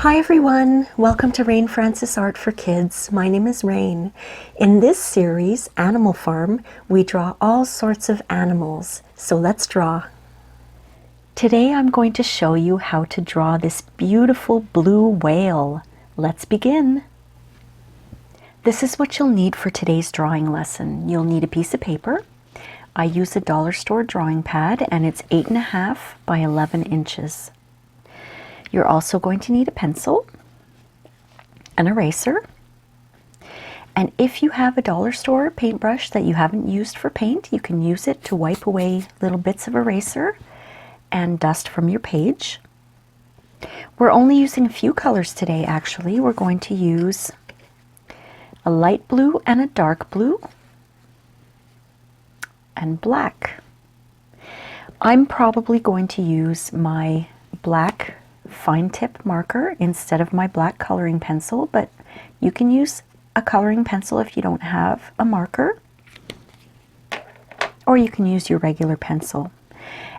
Hi everyone, welcome to Rain Francis Art for Kids. My name is Rain. In this series, Animal Farm, we draw all sorts of animals. So let's draw. Today I'm going to show you how to draw this beautiful blue whale. Let's begin. This is what you'll need for today's drawing lesson. You'll need a piece of paper. I use a dollar store drawing pad and it's 8.5 by 11 inches. You're also going to need a pencil, an eraser, and if you have a dollar store paintbrush that you haven't used for paint, you can use it to wipe away little bits of eraser and dust from your page. We're only using a few colors today actually. We're going to use a light blue and a dark blue and black. I'm probably going to use my black fine tip marker instead of my black coloring pencil, but you can use a coloring pencil if you don't have a marker, or you can use your regular pencil.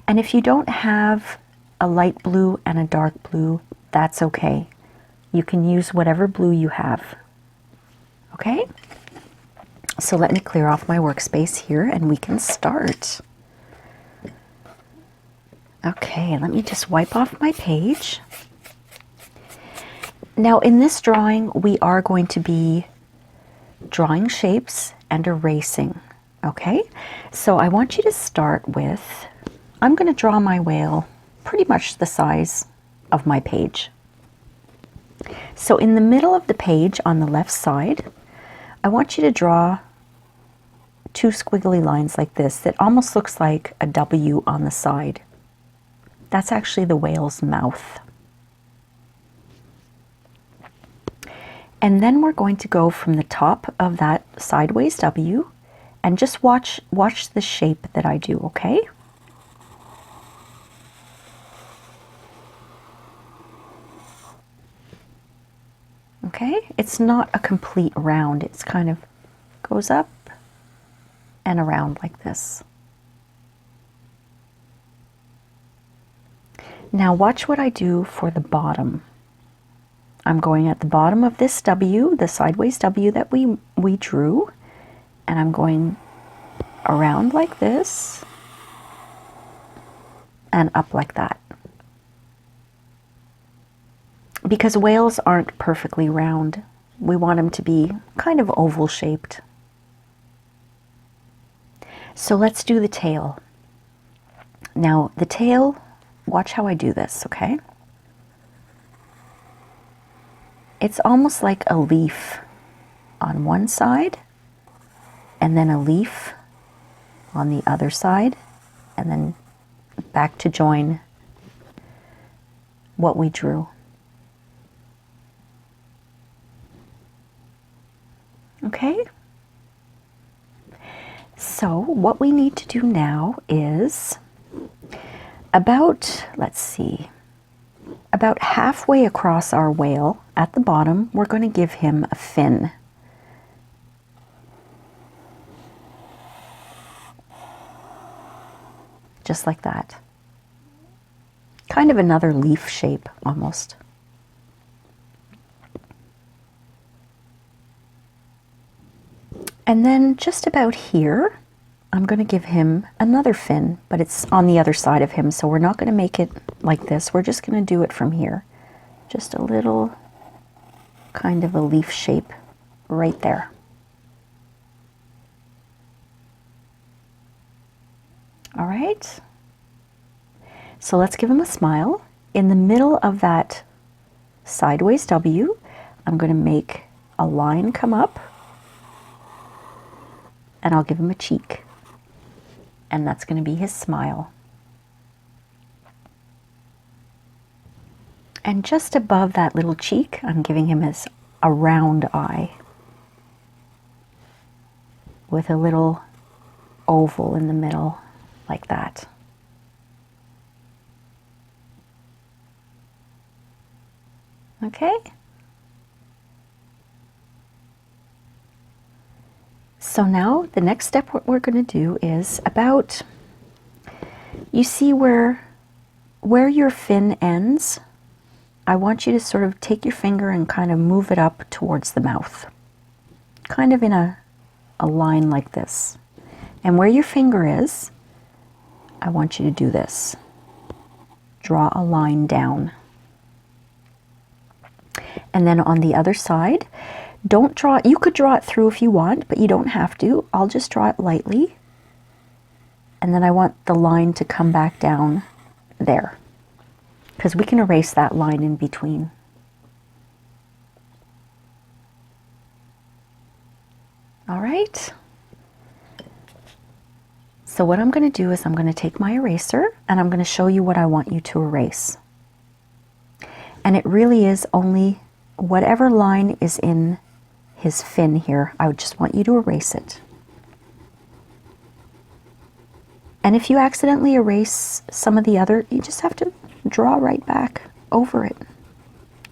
And if you don't have a light blue and a dark blue, that's okay. You can use whatever blue you have. Okay? So let me clear off my workspace here and we can start. Okay, let me just wipe off my page. Now in this drawing, we are going to be drawing shapes and erasing, okay? So I want you to start with, I'm going to draw my whale pretty much the size of my page. So in the middle of the page on the left side, I want you to draw two squiggly lines like this that almost looks like a W on the side. That's actually the whale's mouth. And then we're going to go from the top of that sideways W and just watch the shape that I do, okay? Okay, it's not a complete round. It's kind of goes up and around like this. Now watch what I do for the bottom. I'm going at the bottom of this W, the sideways W that we drew, and I'm going around like this and up like that. Because whales aren't perfectly round, we want them to be kind of oval shaped. So let's do the tail. Now the tail, watch how I do this, okay? It's almost like a leaf on one side, and then a leaf on the other side, and then back to join what we drew. Okay? So what we need to do now is about, let's see, about halfway across our whale at the bottom, we're going to give him a fin. Just like that. Kind of another leaf shape almost. And then just about here, I'm going to give him another fin, but it's on the other side of him, so we're not going to make it like this. We're just going to do it from here. Just a little kind of a leaf shape right there. All right. So let's give him a smile. In the middle of that sideways W, I'm going to make a line come up, and I'll give him a cheek. And that's going to be his smile. And just above that little cheek, I'm giving him a round eye with a little oval in the middle, like that. Okay? So now the next step, what we're going to do is about, you see where your fin ends? I want you to sort of take your finger and kind of move it up towards the mouth, kind of in a line like this. And where your finger is, I want you to do this. Draw a line down. And then on the other side, don't draw, you could draw it through if you want, but you don't have to. I'll just draw it lightly. And then I want the line to come back down there, because we can erase that line in between. All right. So what I'm going to do is I'm going to take my eraser and I'm going to show you what I want you to erase. And it really is only whatever line is in his fin here. I would just want you to erase it. And if you accidentally erase some of the other, you just have to draw right back over it.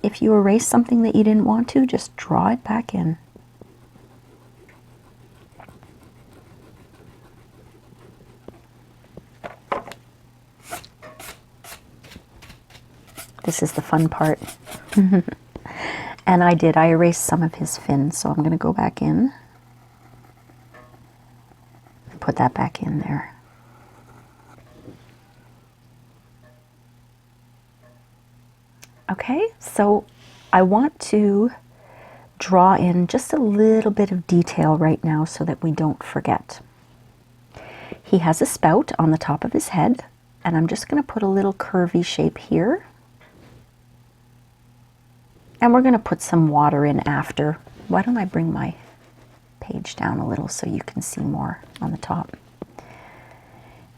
If you erase something that you didn't want to, just draw it back in. This is the fun part. And I erased some of his fin, so I'm going to go back in and put that back in there. Okay, so I want to draw in just a little bit of detail right now so that we don't forget. He has a spout on the top of his head, and I'm just going to put a little curvy shape here. And we're going to put some water in after. Why don't I bring my page down a little so you can see more on the top.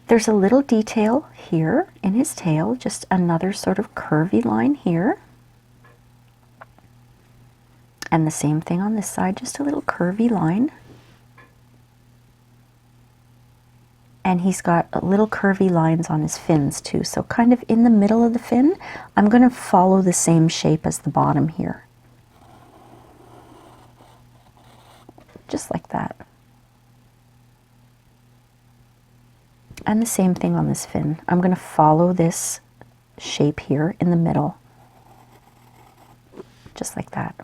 There's a little detail here in his tail, just another sort of curvy line here. And the same thing on this side, just a little curvy line. And he's got little curvy lines on his fins too. So kind of in the middle of the fin, I'm going to follow the same shape as the bottom here. Just like that. And the same thing on this fin. I'm going to follow this shape here in the middle. Just like that.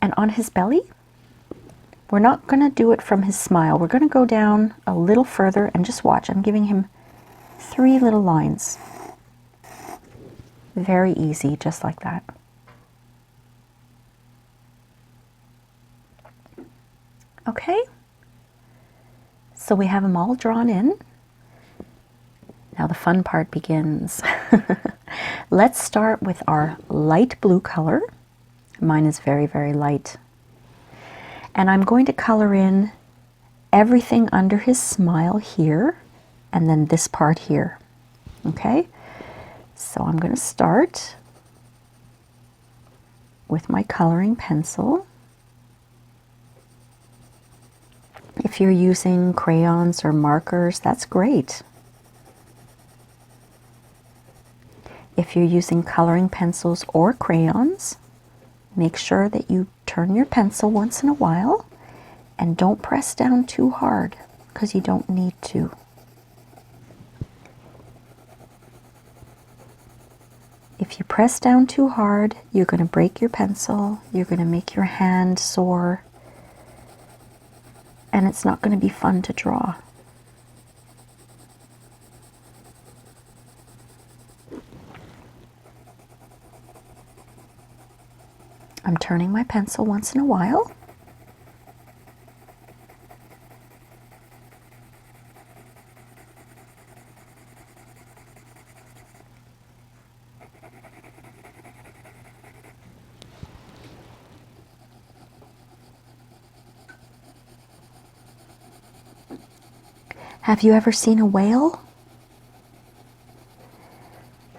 And on his belly, we're not going to do it from his smile. We're going to go down a little further and just watch. I'm giving him 3 little lines. Very easy, just like that. Okay, so we have them all drawn in. Now the fun part begins. Let's start with our light blue color. Mine is very, very light. And I'm going to color in everything under his smile here, and then this part here. Okay, so I'm going to start with my coloring pencil. If you're using crayons or markers, that's great. If you're using coloring pencils or crayons, make sure that you turn your pencil once in a while and don't press down too hard because you don't need to. If you press down too hard, you're going to break your pencil, you're going to make your hand sore, and it's not going to be fun to draw. I'm turning my pencil once in a while. Have you ever seen a whale?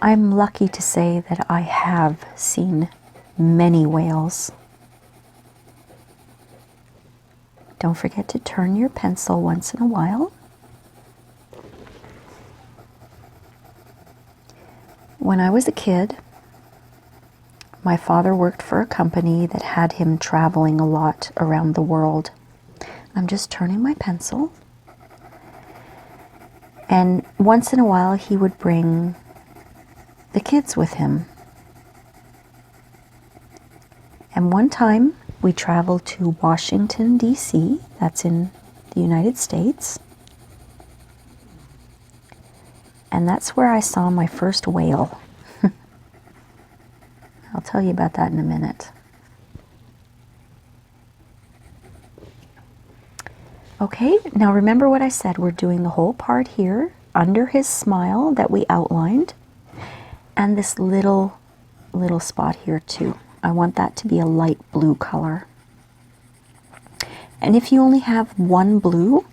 I'm lucky to say that I have seen many whales. Don't forget to turn your pencil once in a while. When I was a kid, my father worked for a company that had him traveling a lot around the world. I'm just turning my pencil. And once in a while, he would bring the kids with him. And one time, we traveled to Washington, D.C., that's in the United States. And that's where I saw my first whale. I'll tell you about that in a minute. Okay, now remember what I said. We're doing the whole part here under his smile that we outlined, and this little spot here too. I want that to be a light blue color. And if you only have one blue,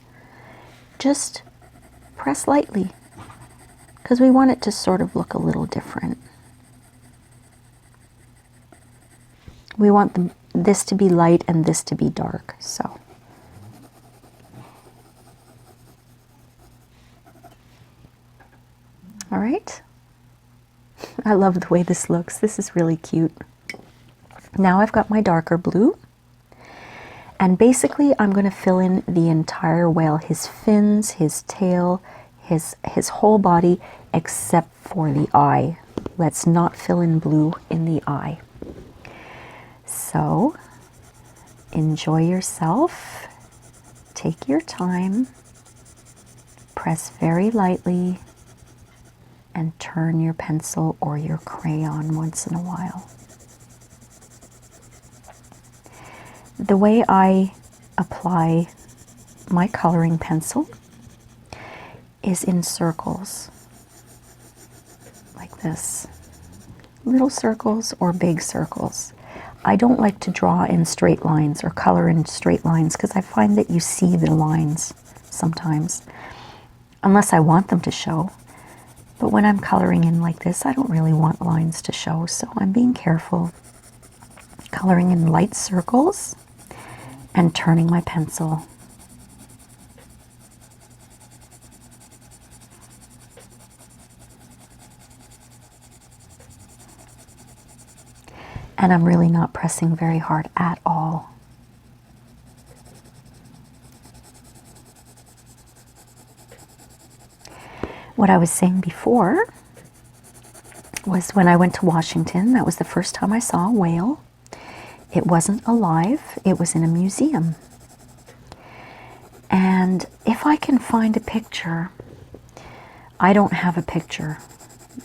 just press lightly, because we want it to sort of look a little different. We want this to be light and this to be dark, so. All right. I love the way this looks. This is really cute. Now I've got my darker blue. And basically I'm going to fill in the entire whale, his fins, his tail, his whole body, except for the eye. Let's not fill in blue in the eye. So enjoy yourself. Take your time. Press very lightly. And turn your pencil or your crayon once in a while. The way I apply my coloring pencil is in circles, like this. Little circles or big circles. I don't like to draw in straight lines or color in straight lines because I find that you see the lines sometimes, unless I want them to show. But when I'm coloring in like this, I don't really want lines to show, so I'm being careful. Coloring in light circles and turning my pencil. And I'm really not pressing very hard at all. What I was saying before was when I went to Washington, that was the first time I saw a whale. It wasn't alive, it was in a museum. And if I can find a picture, I don't have a picture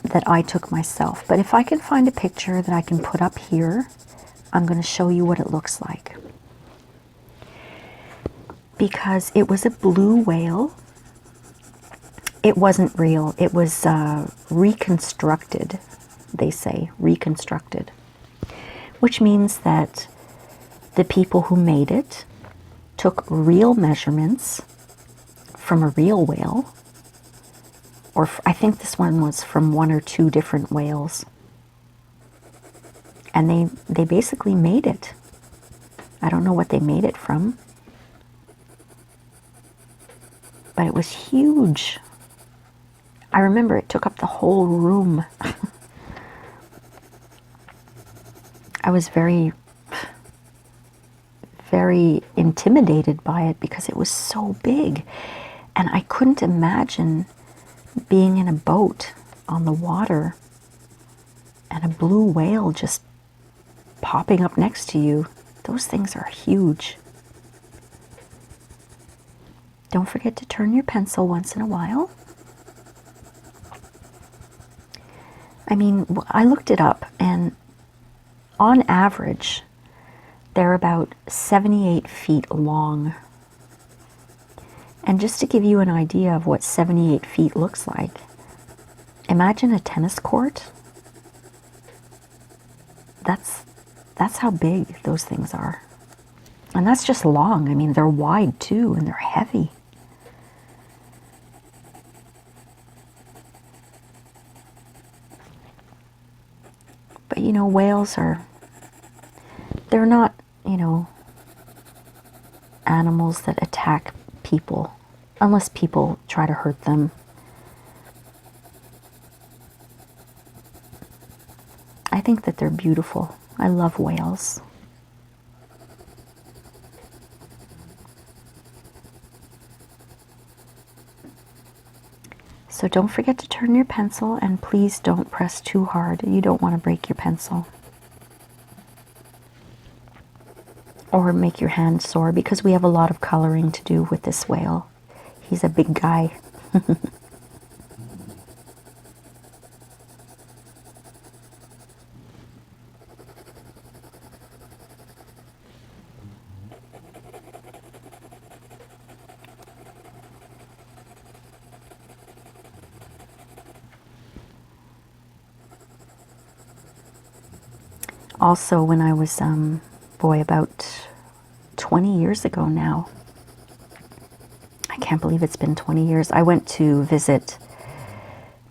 that I took myself, but if I can find a picture that I can put up here, I'm going to show you what it looks like. Because it was a blue whale. It wasn't real. It was reconstructed, they say, reconstructed. Which means that the people who made it took real measurements from a real whale, or I think this one was from one or two different whales. And they basically made it. I don't know what they made it from, but it was huge. I remember it took up the whole room. I was very, very intimidated by it because it was so big. And I couldn't imagine being in a boat on the water and a blue whale just popping up next to you. Those things are huge. Don't forget to turn your pencil once in a while. I mean, I looked it up, and on average, they're about 78 feet long. And just to give you an idea of what 78 feet looks like, imagine a tennis court. That's how big those things are. And that's just long. I mean, they're wide too, and they're heavy. But you know, whales they're not, you know, animals that attack people, unless people try to hurt them. I think that they're beautiful. I love whales. So don't forget to turn your pencil, and please don't press too hard. You don't want to break your pencil or make your hand sore, because we have a lot of coloring to do with this whale. He's a big guy. Also, when I was, about 20 years ago now, I can't believe it's been 20 years, I went to visit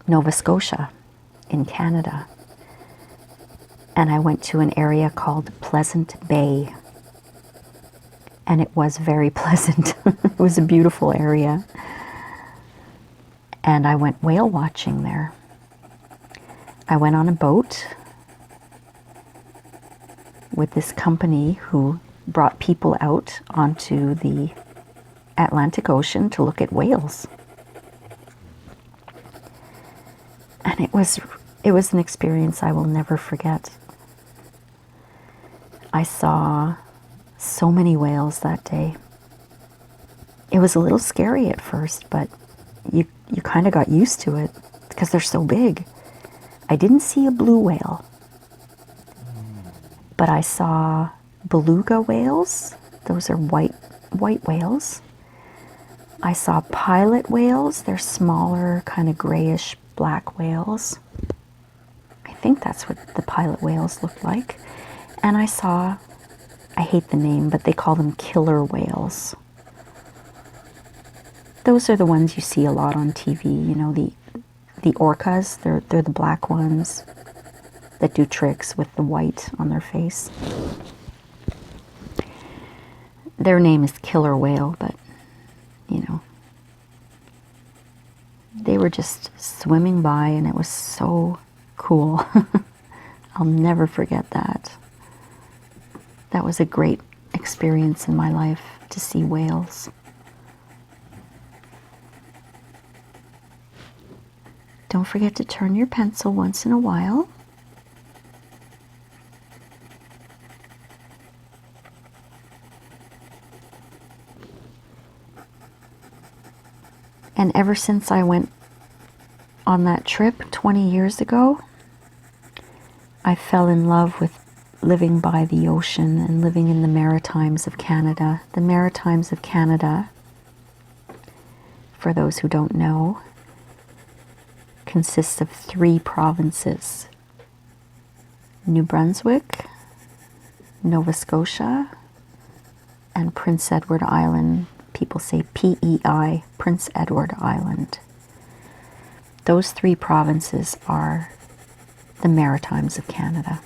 Nova Scotia in Canada. And I went to an area called Pleasant Bay. And it was very pleasant. It was a beautiful area. And I went whale watching there. I went on a boat with this company who brought people out onto the Atlantic Ocean to look at whales. And it was an experience I will never forget. I saw so many whales that day. It was a little scary at first, but you kind of got used to it because they're so big. I didn't see a blue whale, but I saw beluga whales. Those are white whales. I saw pilot whales. They're smaller, kind of grayish black whales. I think that's what the pilot whales look like. And I saw, I hate the name, but they call them killer whales. Those are the ones you see a lot on TV, you know, the orcas. They're the black ones that do tricks with the white on their face. Their name is killer whale, but, you know, they were just swimming by, and it was so cool. I'll never forget that. That was a great experience in my life, to see whales. Don't forget to turn your pencil once in a while. And ever since I went on that trip 20 years ago, I fell in love with living by the ocean and living in the Maritimes of Canada. The Maritimes of Canada, for those who don't know, consists of 3 provinces: New Brunswick, Nova Scotia, and Prince Edward Island. People say PEI, Prince Edward Island. Those 3 provinces are the Maritimes of Canada.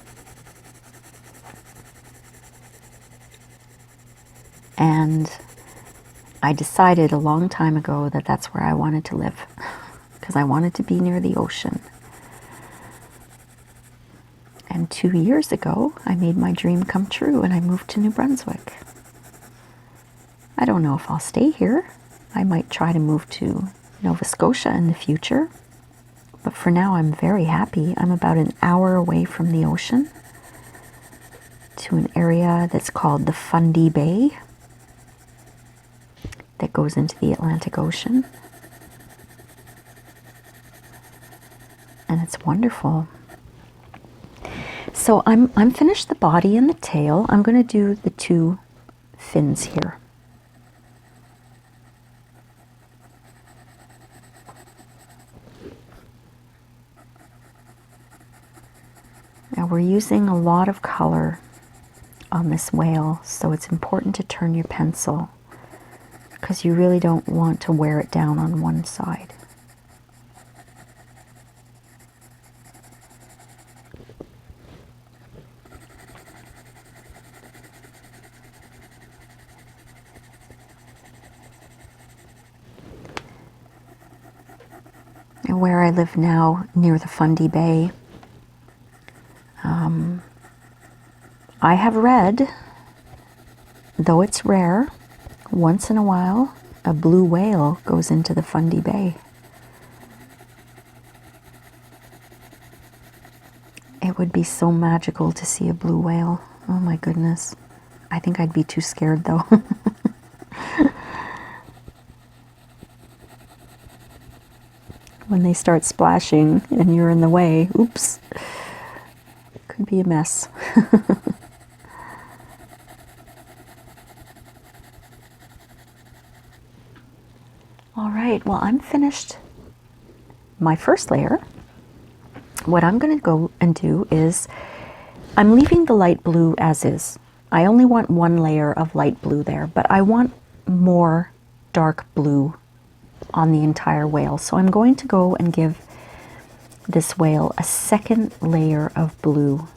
And I decided a long time ago that that's where I wanted to live, because I wanted to be near the ocean. And 2 years ago, I made my dream come true, and I moved to New Brunswick. I don't know if I'll stay here. I might try to move to Nova Scotia in the future. But for now, I'm very happy. I'm about an hour away from the ocean, to an area that's called the Fundy Bay that goes into the Atlantic Ocean. And it's wonderful. So I'm finished the body and the tail. I'm going to do the 2 fins here. Now we're using a lot of color on this whale, so it's important to turn your pencil, because you really don't want to wear it down on one side. And where I live now, near the Fundy Bay, I have read, though it's rare, once in a while a blue whale goes into the Fundy Bay. It would be so magical to see a blue whale. Oh my goodness. I think I'd be too scared though. When they start splashing and you're in the way, oops, could be a mess. All right, well, I'm finished my first layer. What I'm going to go and do is I'm leaving the light blue as is. I only want one layer of light blue there, but I want more dark blue on the entire whale. So I'm going to go and give this whale a second layer of blue.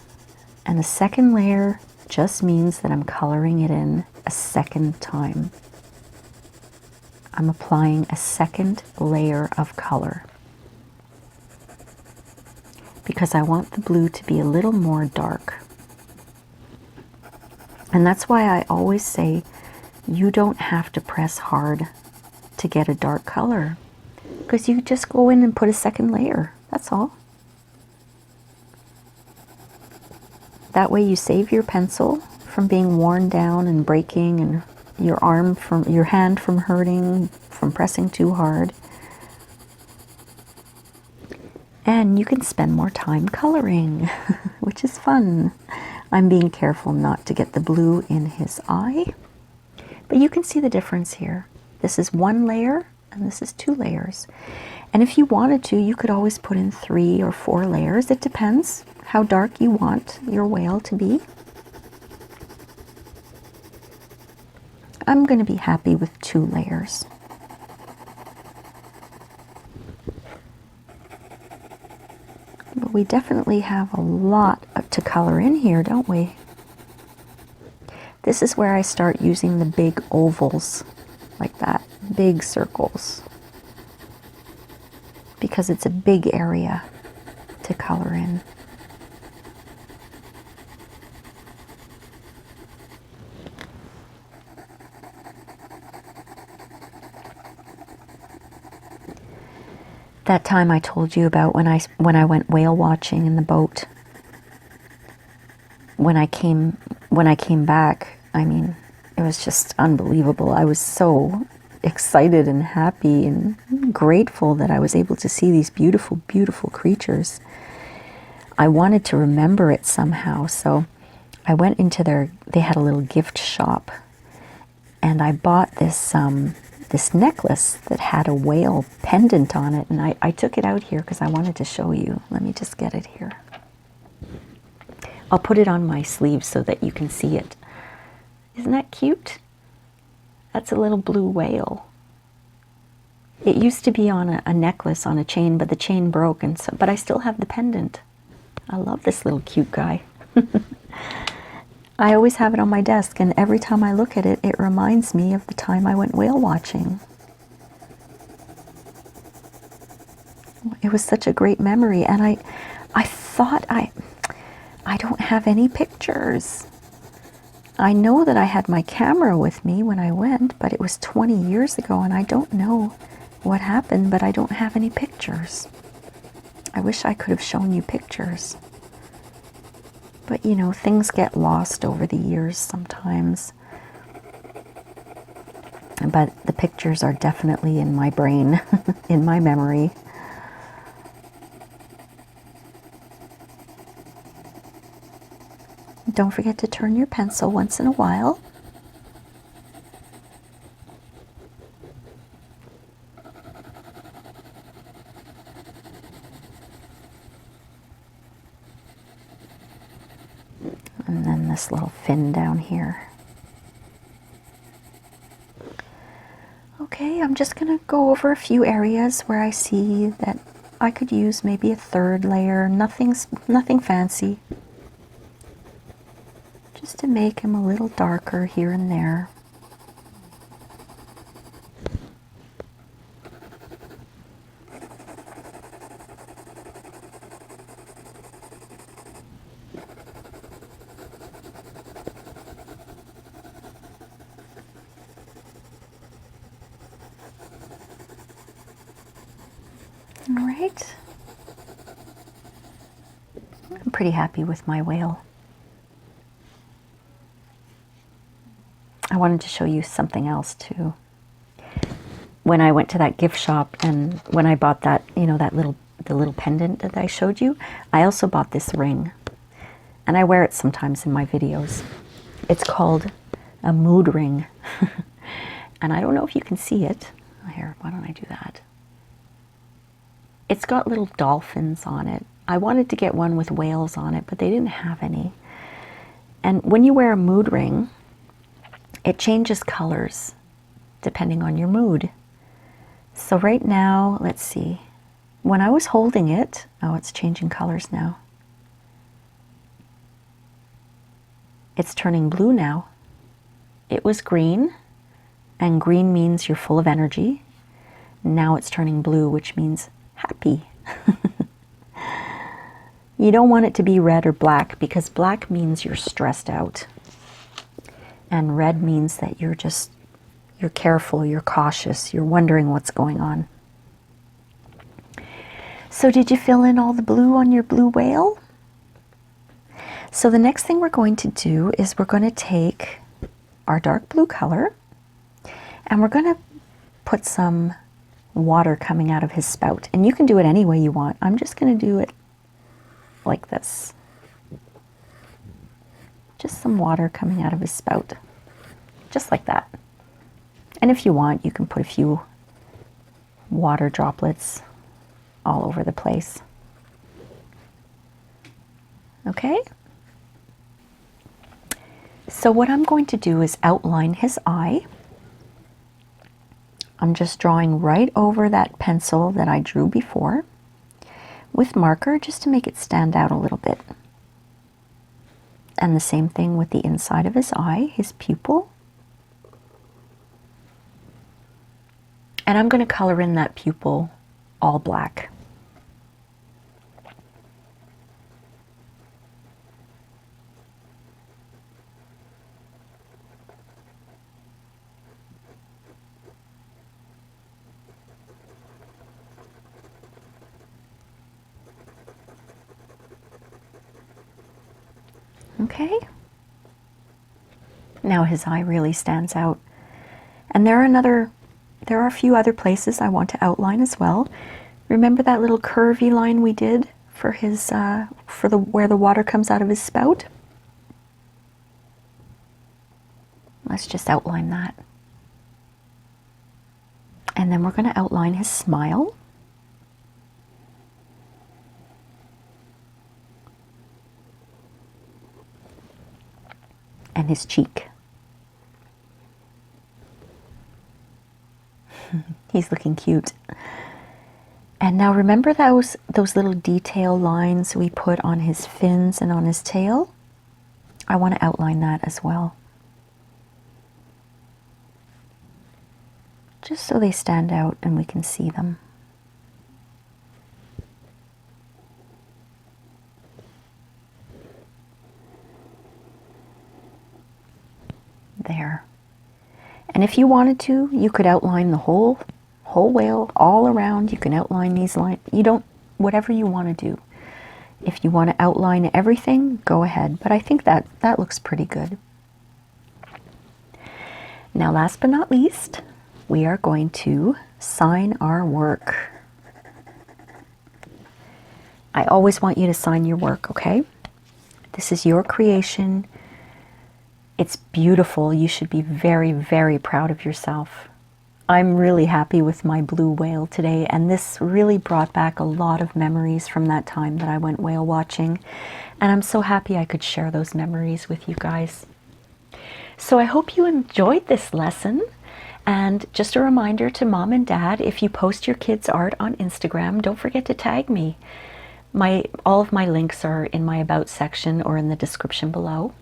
And a second layer just means that I'm coloring it in a second time. I'm applying a second layer of color because I want the blue to be a little more dark. And that's why I always say you don't have to press hard to get a dark color, because you just go in and put a second layer. That's all. That way you save your pencil from being worn down and breaking, and your hand from hurting from pressing too hard. And you can spend more time coloring, which is fun. I'm being careful not to get the blue in his eye, but you can see the difference here. This is one layer and this is two layers. And if you wanted to, you could always put in 3 or 4 layers. It depends how dark you want your whale to be. I'm going to be happy with 2 layers. But we definitely have a lot to color in here, don't we? This is where I start using the big ovals like that, big circles, because it's a big area to color in. That time I told you about when I went whale watching in the boat. When I came back, I mean, it was just unbelievable. I was so excited and happy and grateful that I was able to see these beautiful, beautiful creatures. I wanted to remember it somehow, so I went into they had a little gift shop, and I bought this this necklace that had a whale pendant on it, and I took it out here because I wanted to show you. Let me just get it here. I'll put it on my sleeve so that you can see it. Isn't that cute? That's a little blue whale. It used to be on a necklace on a chain, but the chain broke, but I still have the pendant. I love this little cute guy. I always have it on my desk, and every time I look at it, it reminds me of the time I went whale watching. It was such a great memory, and I thought I don't have any pictures. I know that I had my camera with me when I went, but it was 20 years ago, and I don't know what happened, but I don't have any pictures. I wish I could have shown you pictures. But, you know, things get lost over the years sometimes. But the pictures are definitely in my brain, in my memory. Don't forget to turn your pencil once in a while. And then this little fin down here. Okay, I'm just going to go over a few areas where I see that I could use maybe a 3rd layer. Nothing fancy. Just to make him a little darker here and there. All right. I'm pretty happy with my whale. I wanted to show you something else too. When I went to that gift shop and when I bought that, you know, the little pendant that I showed you, I also bought this ring. And I wear it sometimes in my videos. It's called a mood ring. And I don't know if you can see it. Here, why don't I do that? It's got little dolphins on it. I wanted to get one with whales on it, but they didn't have any. And when you wear a mood ring, it changes colors depending on your mood. So right now, let's see. When I was holding it, oh, it's changing colors now. It's turning blue now. It was green, and green means you're full of energy. Now it's turning blue, which means happy. You don't want it to be red or black, because black means you're stressed out. And red means that you're careful, you're cautious, you're wondering what's going on. So did you fill in all the blue on your blue whale? So the next thing we're going to do is we're going to take our dark blue color and we're going to put some water coming out of his spout. And you can do it any way you want. I'm just going to do it like this. Just some water coming out of his spout. Just like that. And if you want, you can put a few water droplets all over the place. Okay? So what I'm going to do is outline his eye. I'm just drawing right over that pencil that I drew before with marker, just to make it stand out a little bit. And the same thing with the inside of his eye, his pupil. And I'm going to color in that pupil all black. Okay. Now his eye really stands out. And there are a few other places I want to outline as well. Remember that little curvy line we did for his where the water comes out of his spout? Let's just outline that. And then we're going to outline his smile. And his cheek. He's looking cute. And now remember those little detail lines we put on his fins and on his tail? I want to outline that as well. Just so they stand out and we can see them. There. And if you wanted to, you could outline the whole whale all around. You can outline these lines. Whatever you want to do. If you want to outline everything, go ahead. But I think that looks pretty good. Now, last but not least, we are going to sign our work. I always want you to sign your work, okay? This is your creation. It's beautiful. You should be very, very proud of yourself. I'm really happy with my blue whale today, and this really brought back a lot of memories from that time that I went whale watching, and I'm so happy I could share those memories with you guys. So I hope you enjoyed this lesson, and just a reminder to mom and dad, if you post your kids' art on Instagram, don't forget to tag me. All of my links are in my About section or in the description below.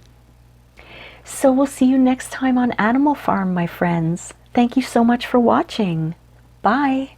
So we'll see you next time on Animal Farm, my friends. Thank you so much for watching. Bye.